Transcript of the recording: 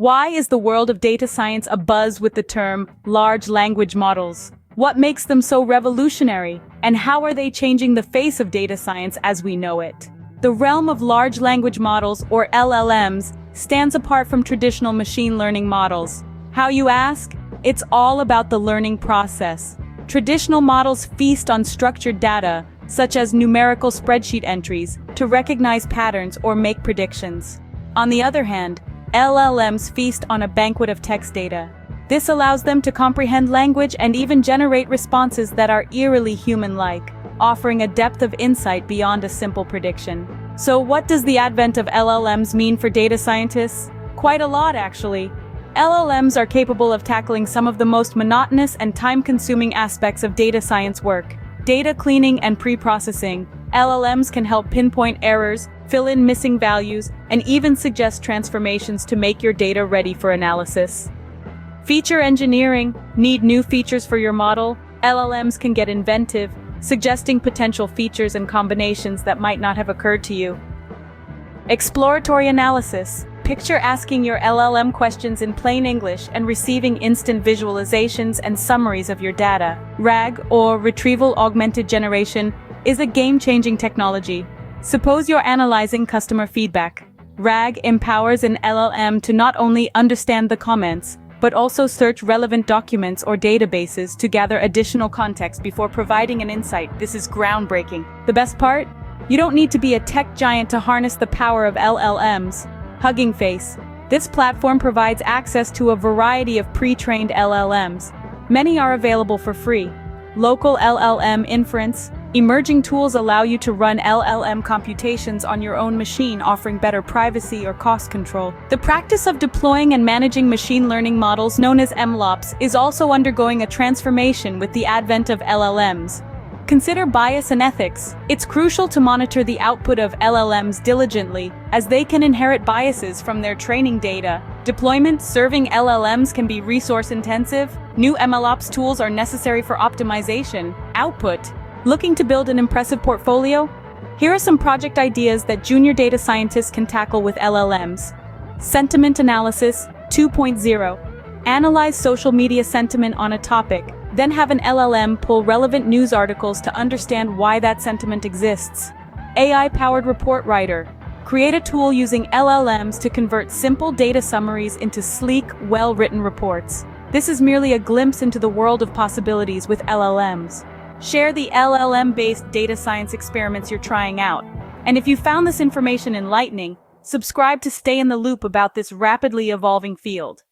Why is the world of data science abuzz with the term large language models? What makes them so revolutionary? And how are they changing the face of data science as we know it? The realm of large language models, or LLMs, stands apart from traditional machine learning models. How, you ask? It's all about the learning process. Traditional models feast on structured data, such as numerical spreadsheet entries, to recognize patterns or make predictions. On the other hand, LLMs feast on a banquet of text data. This allows them to comprehend language and even generate responses that are eerily human-like, offering a depth of insight beyond a simple prediction. So what does the advent of LLMs mean for data scientists? Quite a lot, actually. LLMs are capable of tackling some of the most monotonous and time-consuming aspects of data science work. Data cleaning and pre-processing. LLMs can help pinpoint errors, fill in missing values, and even suggest transformations to make your data ready for analysis. Feature engineering. Need new features for your model? LLMs can get inventive, suggesting potential features and combinations that might not have occurred to you. Exploratory analysis. Picture asking your LLM questions in plain English and receiving instant visualizations and summaries of your data. RAG, or Retrieval Augmented Generation, is a game-changing technology. Suppose you're analyzing customer feedback. RAG empowers an LLM to not only understand the comments, but also search relevant documents or databases to gather additional context before providing an insight. This is groundbreaking. The best part? You don't need to be a tech giant to harness the power of LLMs. Hugging Face. This platform provides access to a variety of pre-trained LLMs. Many are available for free. Local LLM inference. Emerging tools allow you to run LLM computations on your own machine, offering better privacy or cost control. The practice of deploying and managing machine learning models, known as MLOps, is also undergoing a transformation with the advent of LLMs. Consider bias and ethics. It's crucial to monitor the output of LLMs diligently, as they can inherit biases from their training data. Deployment. Serving LLMs can be resource-intensive. New MLOps tools are necessary for optimization. Output. Looking to build an impressive portfolio? Here are some project ideas that junior data scientists can tackle with LLMs. Sentiment Analysis 2.0. Analyze social media sentiment on a topic, then have an LLM pull relevant news articles to understand why that sentiment exists. AI-powered report writer. Create a tool using LLMs to convert simple data summaries into sleek, well-written reports. This is merely a glimpse into the world of possibilities with LLMs. Share the LLM-based data science experiments you're trying out. And if you found this information enlightening, subscribe to stay in the loop about this rapidly evolving field.